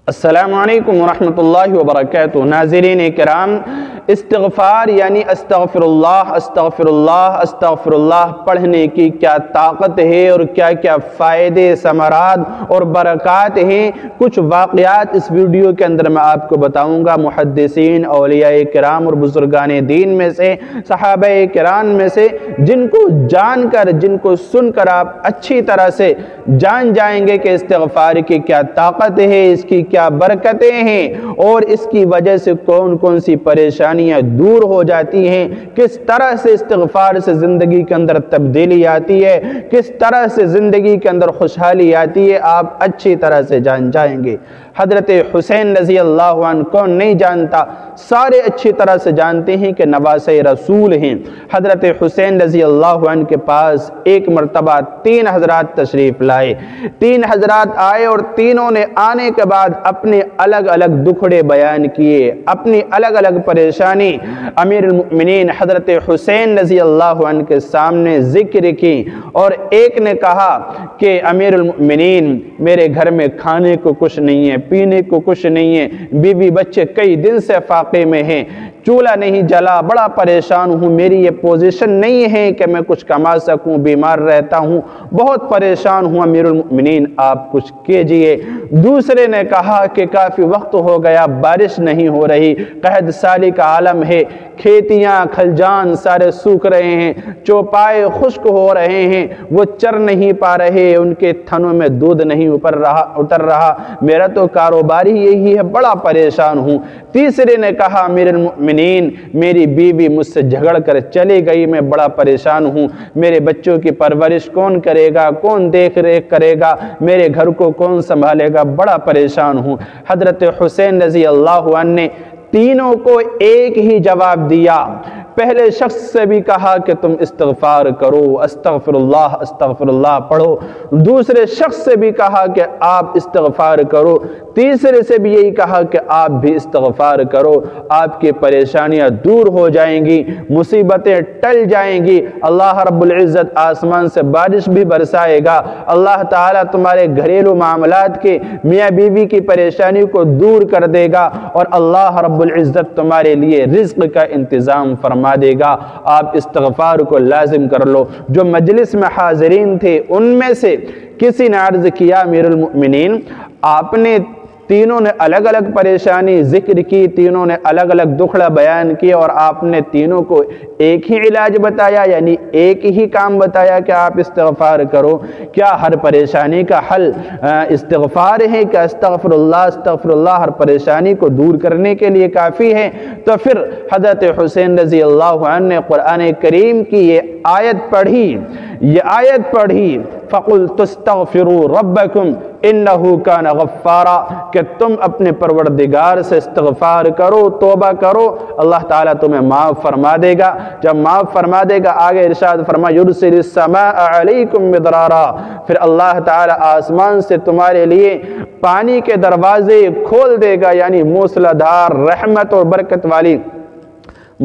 السلام علیکم ورحمۃ اللہ وبرکاتہ۔ ناظرین کرام، استغفار یعنی استغفر اللہ استغفر اللہ استغفر اللہ پڑھنے کی کیا طاقت ہے اور کیا کیا فائدے ثمرات اور برکات ہیں، کچھ واقعات اس ویڈیو کے اندر میں آپ کو بتاؤں گا۔ محدثین، اولیاء کرام اور بزرگان دین میں سے، صحابہ کرام میں سے، جن کو جان کر، جن کو سن کر آپ اچھی طرح سے جان جائیں گے کہ استغفار کی کیا طاقت ہے، اس کی کیا برکتیں ہیں اور اس کی وجہ سے کون کون سی پریشانیاں دور ہو جاتی ہیں، کس طرح سے استغفار سے زندگی کے اندر تبدیلی آتی ہے، کس طرح سے زندگی کے اندر خوشحالی آتی ہے، آپ اچھی طرح سے جان جائیں گے۔ حضرت حسین رضی اللہ عنہ کون نہیں جانتا، سارے اچھی طرح سے جانتے ہیں کہ نواسۂ رسول ہیں۔ حضرت حسین رضی اللہ عنہ کے پاس ایک مرتبہ 3 حضرات تشریف لائے۔ 3 حضرات آئے اور تینوں نے آنے کے بعد اپنے الگ الگ دکھڑے بیان کیے، اپنی الگ الگ پریشانی امیر المؤمنین حضرت حسین رضی اللہ عنہ کے سامنے ذکر کی، اور ایک نے کہا کہ امیر المؤمنین میرے گھر میں کھانے کو کچھ نہیں ہے، پینے کو کچھ نہیں ہے، بیوی بچے کئی دن سے فاقے میں ہیں، چولہا نہیں جلا، بڑا پریشان ہوں، میری یہ پوزیشن نہیں ہے کہ میں کچھ کما سکوں، بیمار رہتا ہوں، بہت پریشان ہوں، امیر المؤمنین آپ کچھ کیجئے۔ دوسرے نے کہا کہ کافی وقت ہو گیا، بارش نہیں ہو رہی، قحط سالی کا عالم ہے، کھیتیاں کھلجان سارے سوکھ رہے ہیں، چوپائے خشک ہو رہے ہیں، وہ چر نہیں پا رہے، ان کے تھنوں میں دودھ نہیں اتر رہا، میرا تو کاروبار ہی یہی ہے، بڑا پریشان ہوں۔ تیسرے نے کہا امیر المؤمنین میری بیوی مجھ سے جھگڑ کر چلی گئی، میں بڑا پریشان ہوں، میرے بچوں کی پرورش کون کرے گا، کون دیکھ ریکھ کرے گا، میرے گھر کو کون سنبھالے گا، بڑا پریشان ہوں۔ حضرت حسین رضی اللہ عنہ نے تینوں کو ایک ہی جواب دیا۔ پہلے شخص سے بھی کہا کہ تم استغفار کرو، استغفر اللہ پڑھو۔ دوسرے شخص سے بھی کہا کہ آپ استغفار کرو۔ تیسرے سے بھی یہی کہا کہ آپ بھی استغفار کرو، آپ کی پریشانیاں دور ہو جائیں گی، مصیبتیں ٹل جائیں گی، اللہ رب العزت آسمان سے بارش بھی برسائے گا، اللہ تعالیٰ تمہارے گھریلو معاملات کے، میاں بیوی کی پریشانی کو دور کر دے گا، اور اللہ رب العزت تمہارے لیے رزق کا انتظام فرما دے گا۔ آپ استغفار کو لازم کر لو۔ جو مجلس میں حاضرین تھے ان میں سے کسی نے عرض کیا امیر المؤمنین آپ نے تینوں نے الگ الگ پریشانی ذکر کی، تینوں نے الگ الگ دکھڑا بیان کیا، اور آپ نے تینوں کو ایک ہی علاج بتایا، یعنی ایک ہی کام بتایا کہ آپ استغفار کرو، کیا ہر پریشانی کا حل استغفار ہے؟ کیا استغفر اللہ ہر پریشانی کو دور کرنے کے لیے کافی ہے؟ تو پھر حضرت حسین رضی اللہ عنہ نے قرآن کریم کی یہ آیت پڑھی، فَقُلْتُ اسْتَغْفِرُوا رَبَّكُمْ إِنَّهُ كَانَ غَفَّارًا، کہ تم اپنے پروردگار سے استغفار کرو، توبہ کرو، اللہ تعالیٰ تمہیں معاف فرما دے گا۔ جب معاف فرما دے گا، آگے ارشاد فرما يُرْسِلِ السَّمَاءَ عَلَيْكُمْ مِدْرَارًا، پھر اللہ تعالیٰ آسمان سے تمہارے لیے پانی کے دروازے کھول دے گا، یعنی موسلادھار رحمت اور برکت والی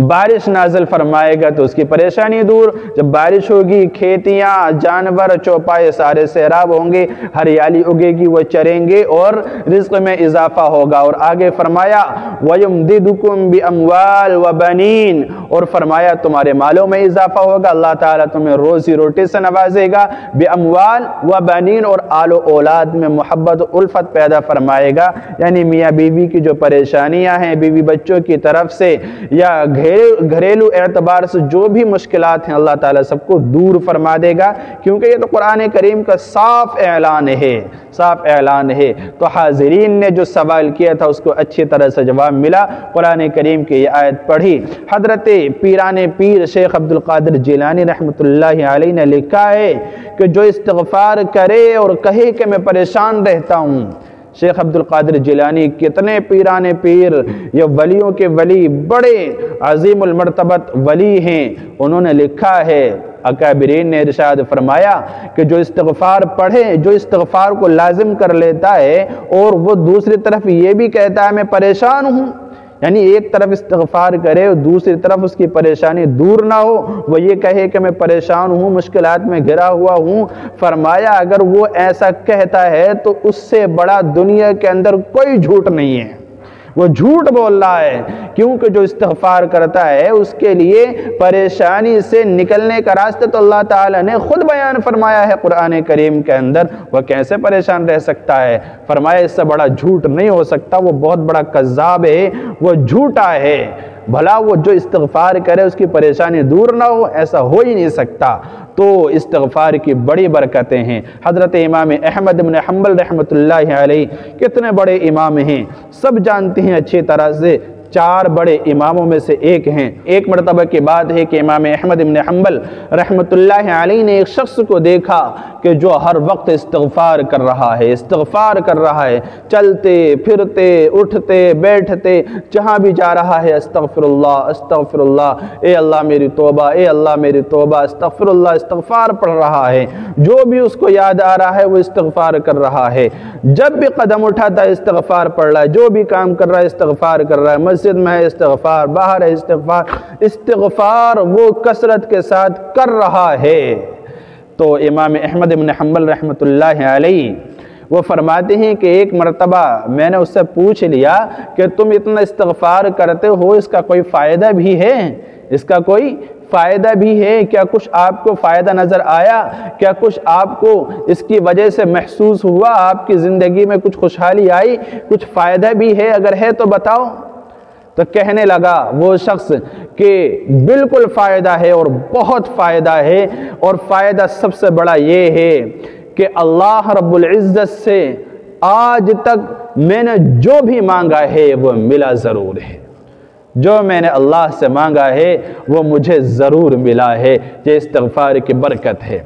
بارش نازل فرمائے گا، تو اس کی پریشانی دور۔ جب بارش ہوگی، کھیتیاں، جانور، چوپائے سارے سیراب ہوں گے، ہریالی اگے گی، وہ چریں گے اور رزق میں اضافہ ہوگا۔ اور آگے فرمایا وَيُمْدِدُكُمْ بِأَمْوَالٍ وَبَنِينَ، اور فرمایا تمہارے مالوں میں اضافہ ہوگا، اللہ تعالیٰ تمہیں روزی روٹی سے نوازے گا، بِأَمْوَالٍ وَبَنِينَ، اور آل و اولاد میں محبت و الفت پیدا فرمائے گا، یعنی میاں بیوی کی جو پریشانیاں ہیں، بیوی بچوں کی طرف سے یا گھریلو اعتبار سے جو بھی مشکلات ہیں، اللہ تعالیٰ سب کو دور فرما دے گا، کیونکہ یہ تو قرآن کریم کا صاف اعلان ہے۔ تو حاضرین نے جو سوال کیا تھا اس کو اچھی طرح سے جواب ملا، قرآن کریم کی یہ آیت پڑھی۔ حضرت پیران پیر شیخ عبد القادر جیلانی رحمۃ اللہ علیہ نے لکھا ہے کہ جو استغفار کرے اور کہے کہ میں پریشان رہتا ہوں، شیخ عبد القادر جیلانی کتنے پیران پیر، یہ ولیوں کے ولی، بڑے عظیم المرتبت ولی ہیں، انہوں نے لکھا ہے، اکابرین نے ارشاد فرمایا کہ جو استغفار پڑھے، جو استغفار کو لازم کر لیتا ہے اور وہ دوسری طرف یہ بھی کہتا ہے میں پریشان ہوں، یعنی ایک طرف استغفار کرے اور دوسری طرف اس کی پریشانی دور نہ ہو، وہ یہ کہے کہ میں پریشان ہوں، مشکلات میں گھرا ہوا ہوں۔ فرمایا اگر وہ ایسا کہتا ہے تو اس سے بڑا دنیا کے اندر کوئی جھوٹ نہیں ہے، وہ جھوٹ بول رہا ہے، کیونکہ جو استغفار کرتا ہے اس کے لیے پریشانی سے نکلنے کا راستہ تو اللہ تعالیٰ نے خود بیان فرمایا ہے قرآن کریم کے اندر۔ وہ کیسے پریشان رہ سکتا ہے؟ فرمایا اس سے بڑا جھوٹ نہیں ہو سکتا، وہ بہت بڑا کذاب ہے، وہ جھوٹا ہے۔ بھلا وہ جو استغفار کرے اس کی پریشانی دور نہ ہو، ایسا ہو ہی نہیں سکتا۔ تو استغفار کی بڑی برکتیں ہیں۔ حضرت امام احمد بن حنبل رحمۃ اللہ علیہ کتنے بڑے امام ہیں، سب جانتے ہیں اچھی طرح سے، 4 بڑے اماموں میں سے ایک ہیں۔ ایک مرتبہ کی بات ہے کہ امام احمد بن حنبل رحمۃ اللہ علیہ نے ایک شخص کو دیکھا کہ جو ہر وقت استغفار کر رہا ہے، استغفار کر رہا ہے، چلتے پھرتے اٹھتے بیٹھتے جہاں بھی جا رہا ہے استغفر اللہ استغفر اللہ، اے اللہ میری توبہ، اے اللہ میری توبہ، استغفر اللہ، استغفار پڑھ رہا ہے۔ جو بھی اس کو یاد آ رہا ہے وہ استغفار کر رہا ہے، جب بھی قدم اٹھاتا ہے استغفار پڑھ رہا ہے، جو بھی کام کر رہا ہے استغفار کر رہا ہے، مسجد میں ہے استغفار، باہر ہے استغفار، استغفار وہ کثرت کے ساتھ کر رہا ہے۔ تو امام احمد بن حنبل رحمۃ اللہ علیہ وہ فرماتے ہیں کہ ایک مرتبہ میں نے اس سے پوچھ لیا کہ تم اتنا استغفار کرتے ہو، اس کا کوئی فائدہ بھی ہے؟ اس کا کوئی فائدہ بھی ہے؟ کیا کچھ آپ کو فائدہ نظر آیا؟ کیا کچھ آپ کو اس کی وجہ سے محسوس ہوا؟ آپ کی زندگی میں کچھ خوشحالی آئی؟ کچھ فائدہ بھی ہے؟ اگر ہے تو بتاؤ۔ تو کہنے لگا وہ شخص کہ بالکل فائدہ ہے اور بہت فائدہ ہے، اور فائدہ سب سے بڑا یہ ہے کہ اللہ رب العزت سے آج تک میں نے جو بھی مانگا ہے وہ ملا ضرور ہے، جو میں نے اللہ سے مانگا ہے وہ مجھے ضرور ملا ہے۔ یہ استغفار کی برکت ہے۔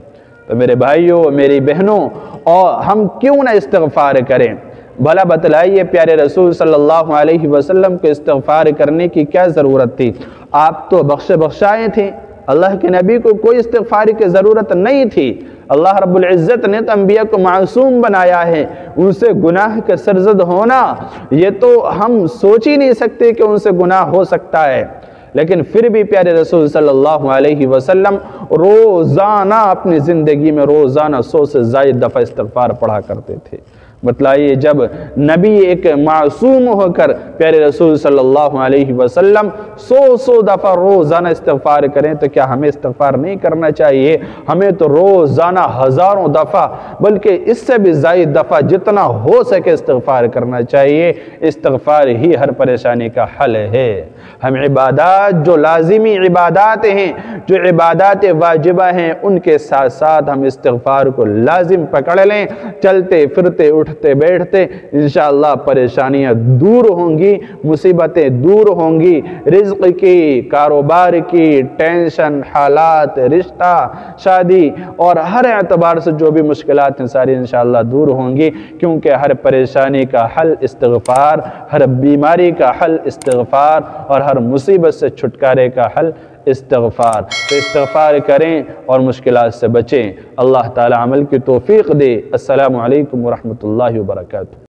تو میرے بھائیوں میری بہنوں، اور ہم کیوں نہ استغفار کریں؟ بھلا بتلائیے پیارے رسول صلی اللہ علیہ وسلم کو استغفار کرنے کی کیا ضرورت تھی؟ آپ تو بخشائے تھے، اللہ کے نبی کو کوئی استغفار کی ضرورت نہیں تھی۔ اللہ رب العزت نے تو انبیاء کو معصوم بنایا ہے، ان سے گناہ کے سرزد ہونا یہ تو ہم سوچ ہی نہیں سکتے کہ ان سے گناہ ہو سکتا ہے، لیکن پھر بھی پیارے رسول صلی اللہ علیہ وسلم روزانہ اپنی زندگی میں روزانہ 100 سے زائد دفعہ استغفار پڑھا کرتے تھے۔ بتلائیے جب نبی ایک معصوم ہو کر پیارے رسول صلی اللہ علیہ وسلم 100 دفعہ روزانہ استغفار کریں تو کیا ہمیں استغفار نہیں کرنا چاہیے؟ ہمیں تو روزانہ ہزاروں دفعہ بلکہ اس سے بھی زائد دفعہ جتنا ہو سکے استغفار کرنا چاہیے۔ استغفار ہی ہر پریشانی کا حل ہے۔ ہم عبادات جو لازمی عبادات ہیں، جو عبادات واجبہ ہیں، ان کے ساتھ ساتھ ہم استغفار کو لازم پکڑ لیں۔ چلتے پھرتے اٹھتے بیٹھتے انشاءاللہ پریشانیاں دور ہوں گی، مصیبتیں دور ہوں گی، رزق کی، کاروبار کی، ٹینشن، حالات، رشتہ، شادی اور ہر اعتبار سے جو بھی مشکلات ہیں ساری انشاءاللہ دور ہوں گی، کیونکہ ہر پریشانی کا حل استغفار، ہر بیماری کا حل استغفار اور ہر مصیبت سے چھٹکارے کا حل استغفار۔ تو استغفار کریں اور مشکلات سے بچیں۔ اللہ تعالی عمل کی توفیق دے۔ السلام علیکم ورحمۃ اللہ وبرکاتہ۔